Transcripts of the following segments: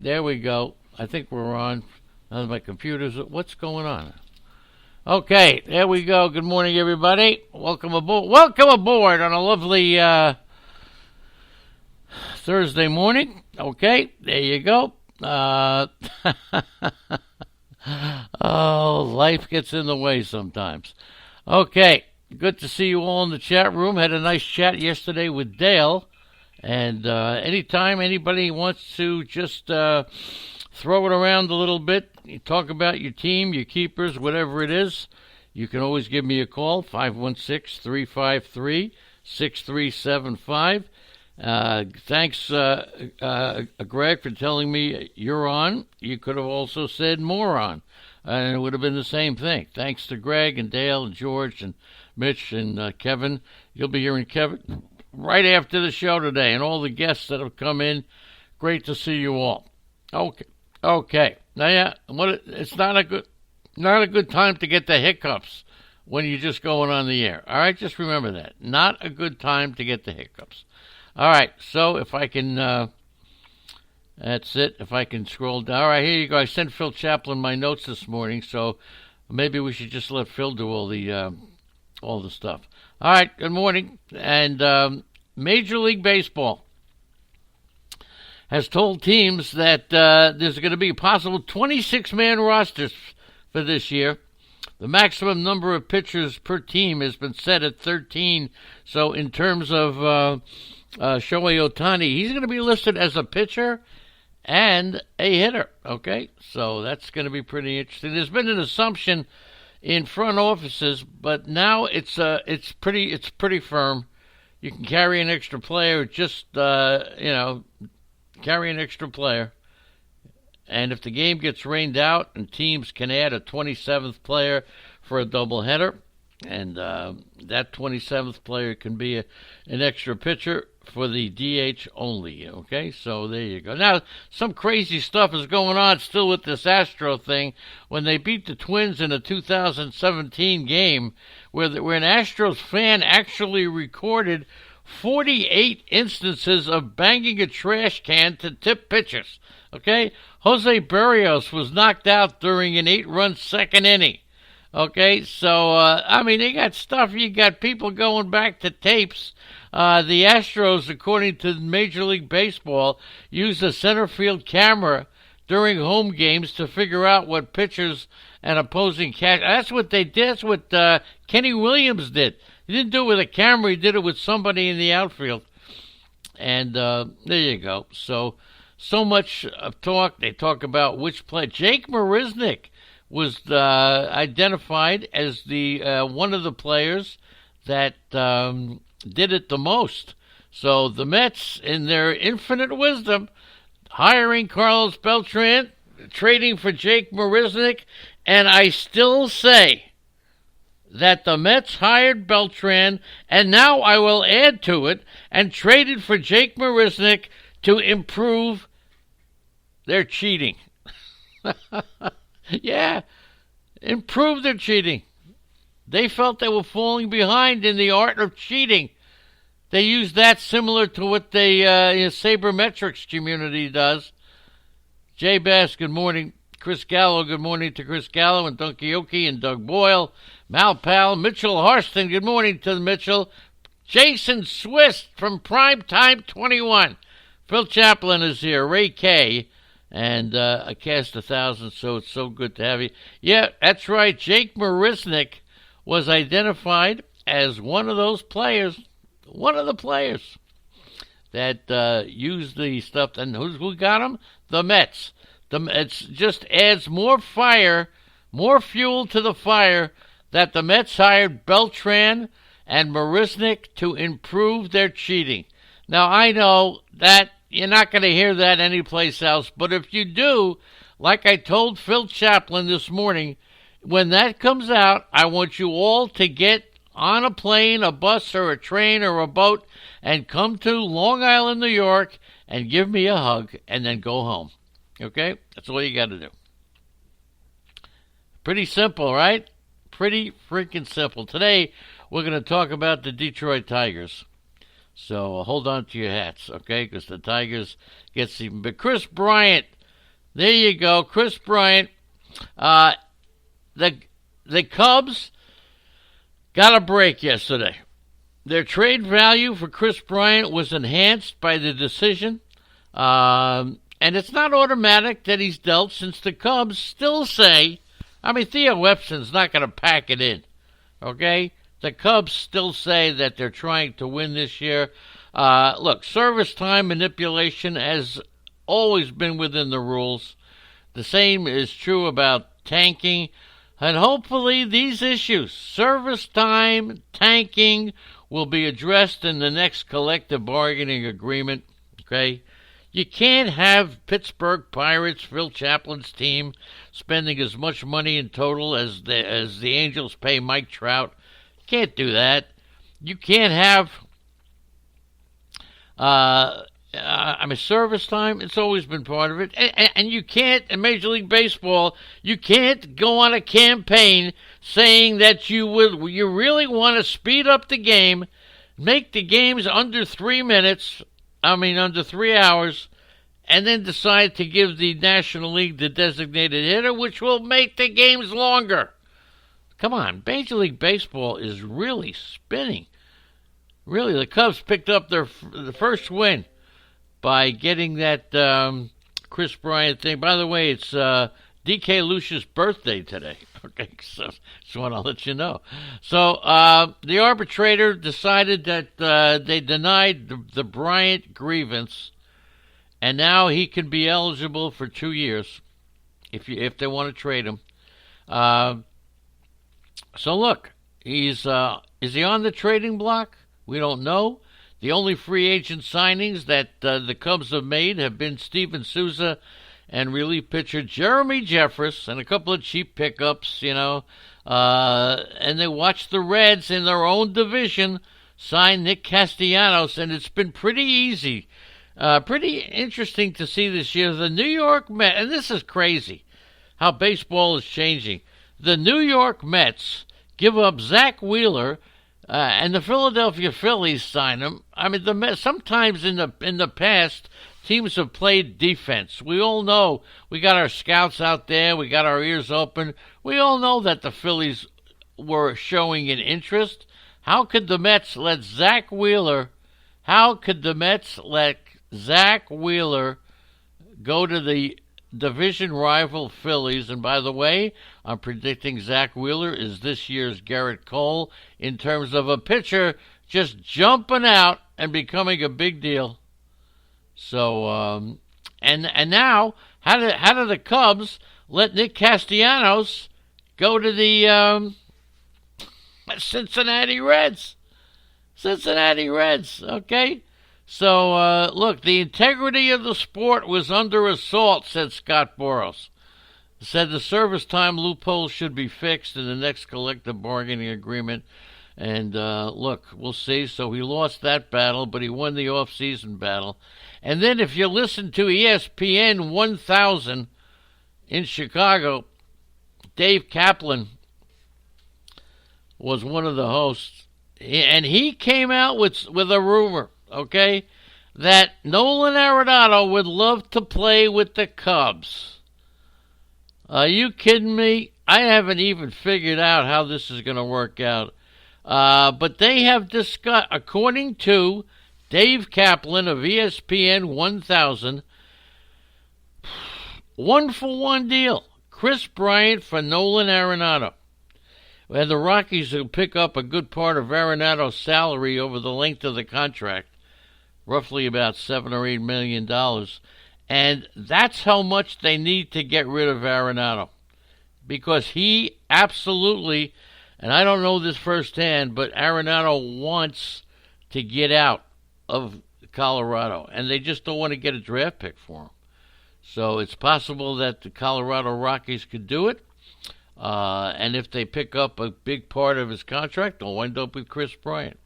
There we go. I think we're on. My computer's. What's going on? Okay, there we go. Good morning, everybody. Welcome aboard. Welcome aboard on a lovely Thursday morning. Okay, there you go. Oh, life gets in the way sometimes. Okay, good to see you all in the chat room. Had a nice chat yesterday with Dale. And anytime anybody wants to just throw it around a little bit, you talk about your team, your keepers, whatever it is, you can always give me a call, 516-353-6375. Thanks, Greg, for telling me you're on. You could have also said moron, and it would have been the same thing. Thanks to Greg and Dale and George and Mitch and Kevin. You'll be hearing Kevin right after the show today, and all the guests that have come in. Great to see you all. Okay. Now, yeah, it's not a good time to get the hiccups when you're just going on the air. All right, just remember that. Not a good time to get the hiccups. All right, so if I can, that's it. If I can scroll down. All right, here you go. I sent Phil Chaplin my notes this morning, so maybe we should just let Phil do all the stuff. All right, good morning. And Major League Baseball has told teams that there's going to be a possible 26-man rosters for this year. The maximum number of pitchers per team has been set at 13. So in terms of Shohei Ohtani, he's going to be listed as a pitcher and a hitter. Okay, so that's going to be pretty interesting. There's been an assumption in front offices, but now it's pretty firm. You can carry an extra player, carry an extra player. And if the game gets rained out, and teams can add a 27th player for a doubleheader, and that 27th player can be an extra pitcher for the DH only. Okay, so there you go. Now, some crazy stuff is going on still with this Astro thing. When they beat the Twins in a 2017 game, where an Astros fan actually recorded 48 instances of banging a trash can to tip pitchers. Okay, Jose Berrios was knocked out during an 8-run second inning. Okay, so, they got stuff. You got people going back to tapes. The Astros, according to Major League Baseball, use a center field camera during home games to figure out what pitchers and opposing catch. That's what they did. That's what Kenny Williams did. He didn't do it with a camera. He did it with somebody in the outfield. And there you go. So much talk. They talk about which play. Jake Marisnick was identified as the one of the players that did it the most. So the Mets, in their infinite wisdom, hiring Carlos Beltran, trading for Jake Marisnick, and I still say that the Mets hired Beltran, and now I will add to it, and traded for Jake Marisnick to improve their cheating. Yeah, improve their cheating. They felt they were falling behind in the art of cheating. They use that similar to what the sabermetrics community does. Jay Bass, good morning. Chris Gallo, good morning to Chris Gallo and Dunkioki and Doug Boyle. Mal Powell, Mitchell Harston, good morning to Mitchell. Jason Swiss from Primetime 21. Phil Chaplin is here. Ray K. And a cast 1,000, so it's so good to have you. Yeah, that's right. Jake Marisnick was identified as one of those players, one of the players that used the stuff. And who got him? The Mets. It just adds more fire, more fuel to the fire that the Mets hired Beltran and Marisnick to improve their cheating. Now, I know that you're not going to hear that anyplace else, but if you do, like I told Phil Chaplin this morning, when that comes out, I want you all to get on a plane, a bus, or a train, or a boat, and come to Long Island, New York, and give me a hug, and then go home. Okay? That's all you got to do. Pretty simple, right? Pretty freaking simple. Today, we're going to talk about the Detroit Tigers. So hold on to your hats, okay? Because the Tigers gets even. But Chris Bryant There you go, Chris Bryant. Uh, the the Cubs got a break yesterday. Their trade value for Chris Bryant was enhanced by the decision. And it's not automatic that he's dealt, since the Cubs still say, Theo Epson's not going to pack it in. Okay? The Cubs still say that they're trying to win this year. Look, service time manipulation has always been within the rules. The same is true about tanking. And hopefully these issues, service time, tanking, will be addressed in the next collective bargaining agreement. Okay? You can't have Pittsburgh Pirates, Phil Chaplin's team, spending as much money in total as the Angels pay Mike Trout. Can't do that. You can't have service time. It's always been part of it. And you can't, in Major League Baseball, you can't go on a campaign saying that you really want to speed up the game, make the games under 3 minutes, under 3 hours, and then decide to give the National League the designated hitter, which will make the games longer. Come on, Major League Baseball is really spinning. Really, the Cubs picked up the first win by getting that Chris Bryant thing. By the way, it's D.K. Lucia's birthday today. Okay, so just want to let you know. So the arbitrator decided that they denied the Bryant grievance, and now he can be eligible for 2 years if they want to trade him. So look, is he on the trading block? We don't know. The only free agent signings that the Cubs have made have been Steven Souza and relief pitcher Jeremy Jeffress, and a couple of cheap pickups, and they watched the Reds in their own division sign Nick Castellanos, and it's been pretty easy. Pretty interesting to see this year. The New York Mets, and this is crazy, how baseball is changing. The New York Mets give up Zach Wheeler, and the Philadelphia Phillies sign him. The Mets, sometimes in the past, teams have played defense. We all know. We got our scouts out there. We got our ears open. We all know that the Phillies were showing an interest. How could the Mets let Zach Wheeler go to the division rival Phillies? And by the way, I'm predicting Zach Wheeler is this year's Garrett Cole in terms of a pitcher just jumping out and becoming a big deal. So, and now, how do the Cubs let Nick Castellanos go to the Cincinnati Reds? Cincinnati Reds, okay? So, look, the integrity of the sport was under assault, said Scott Boras. Said the service time loophole should be fixed in the next collective bargaining agreement. And, look, we'll see. So he lost that battle, but he won the off-season battle. And then if you listen to ESPN 1000 in Chicago, Dave Kaplan was one of the hosts. And he came out with a rumor, okay, that Nolan Arenado would love to play with the Cubs. Are you kidding me? I haven't even figured out how this is going to work out. But they have discussed, according to Dave Kaplan of ESPN 1000, 1-for-1 deal. Chris Bryant for Nolan Arenado. And the Rockies will pick up a good part of Arenado's salary over the length of the contract, roughly about $7 or $8 million. And that's how much they need to get rid of Arenado. Because he absolutely, and I don't know this firsthand, but Arenado wants to get out of Colorado, and they just don't want to get a draft pick for him. So it's possible that the Colorado Rockies could do it, and if they pick up a big part of his contract, they'll wind up with Chris Bryant.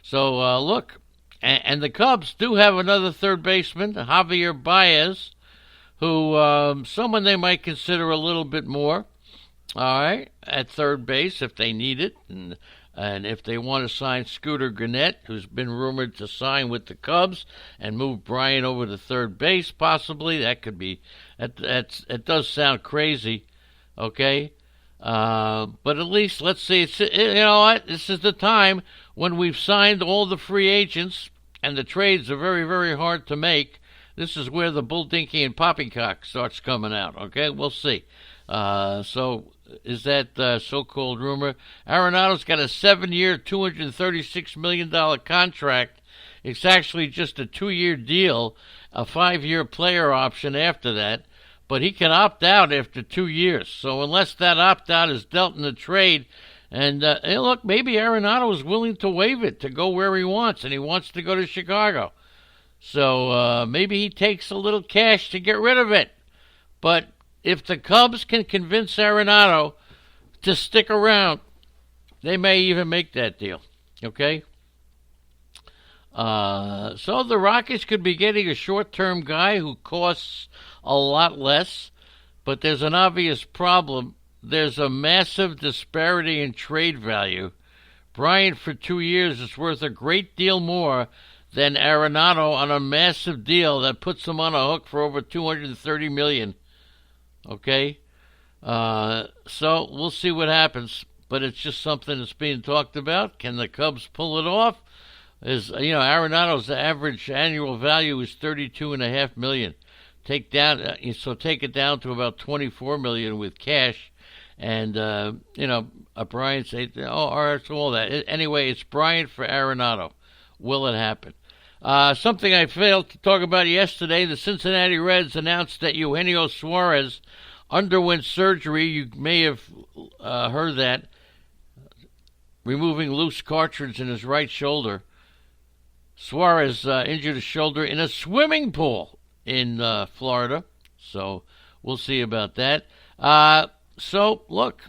So look, and the Cubs do have another third baseman, Javier Baez, who someone they might consider a little bit more, all right, at third base if they need it. And And if they want to sign Scooter Gennett, who's been rumored to sign with the Cubs, and move Bryant over to third base, possibly, that could be. It does sound crazy, okay? But at least, let's see, you know what? This is the time when we've signed all the free agents, and the trades are very, very hard to make. This is where the bull dinky and poppycock starts coming out, okay? We'll see. So is that so-called rumor? Arenado's got a 7-year, $236 million contract. It's actually just a 2-year deal, a 5-year player option after that. But he can opt out after 2 years. So unless that opt-out is dealt in the trade, and hey, look, maybe Arenado is willing to waive it to go where he wants, and he wants to go to Chicago. So maybe he takes a little cash to get rid of it. But if the Cubs can convince Arenado to stick around, they may even make that deal. Okay? So the Rockets could be getting a short-term guy who costs a lot less, but there's an obvious problem. There's a massive disparity in trade value. Bryant for 2 years is worth a great deal more than Arenado on a massive deal that puts him on a hook for over $230 million. Okay? So we'll see what happens, but it's just something that's being talked about. Can the Cubs pull it off? Arenado's average annual value is $32.5 million. Take it down to about $24 million with cash, and Bryant say, all right, so all that. Anyway, it's Bryant for Arenado. Will it happen? Something I failed to talk about yesterday: the Cincinnati Reds announced that Eugenio Suarez underwent surgery. You may have heard that, removing loose cartilage in his right shoulder. Suarez injured his shoulder in a swimming pool in Florida, so we'll see about that. So, look,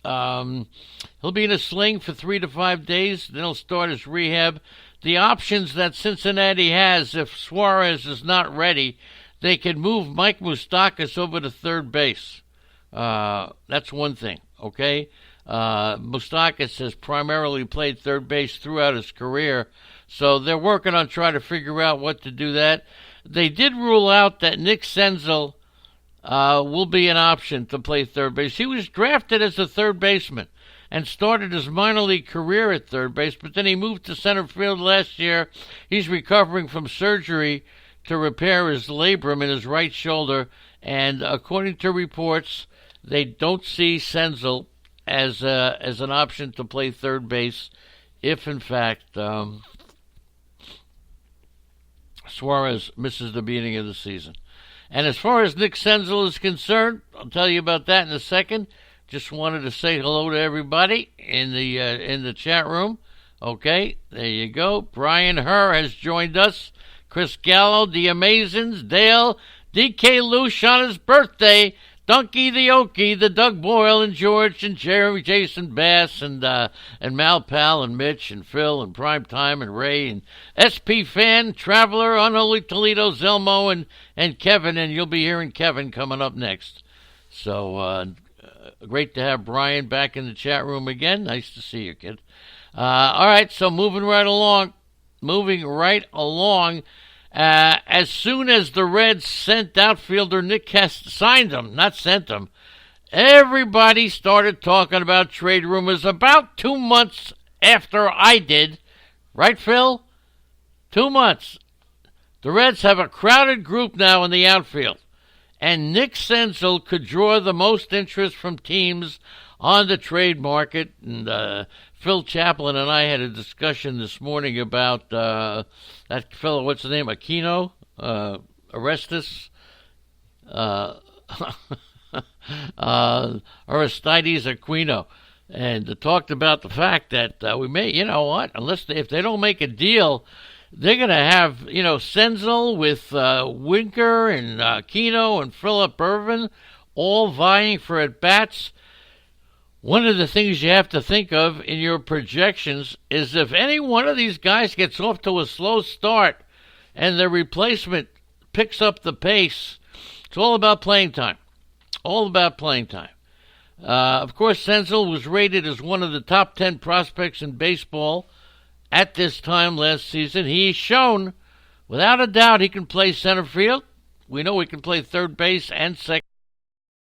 he'll be in a sling for 3 to 5 days, then he'll start his rehab. The options that Cincinnati has, if Suarez is not ready, they can move Mike Moustakas over to third base. That's one thing, okay? Moustakas has primarily played third base throughout his career, so they're working on trying to figure out what to do that. They did rule out that Nick Senzel will be an option to play third base. He was drafted as a third baseman and started his minor league career at third base, but then he moved to center field last year. He's recovering from surgery to repair his labrum in his right shoulder, and according to reports, they don't see Senzel as an option to play third base if, in fact, Suarez misses the beginning of the season. And as far as Nick Senzel is concerned, I'll tell you about that in a second. Just wanted to say hello to everybody in the chat room. Okay, there you go. Brian Herr has joined us. Chris Gallo, the Amazins, Dale, DK Lush on his birthday, Dunky the Okie, the Doug Boyle and George and Jeremy, Jason Bass and Mal Pal and Mitch and Phil and Primetime and Ray and SP Fan, Traveler, Unholy Toledo, Zelmo and Kevin, and you'll be hearing Kevin coming up next. So great to have Brian back in the chat room again. Nice to see you, kid. All right, so moving right along. As soon as the Reds sent outfielder Nick signed him, not sent him, everybody started talking about trade rumors about 2 months after I did. Right, Phil? 2 months. The Reds have a crowded group now in the outfield, and Nick Senzel could draw the most interest from teams on the trade market. And Phil Chaplin and I had a discussion this morning about that fellow, what's his name, Aquino, Aristides Aquino, and talked about the fact that we may, if they don't make a deal, they're going to have, Senzel with Winker and Aquino and Phillip Ervin all vying for at-bats. One of the things you have to think of in your projections is if any one of these guys gets off to a slow start and their replacement picks up the pace, it's all about playing time. All about playing time. Of course, Senzel was rated as one of the top 10 prospects in baseball at this time last season. He's shown, without a doubt, he can play center field. We know he can play third base and second.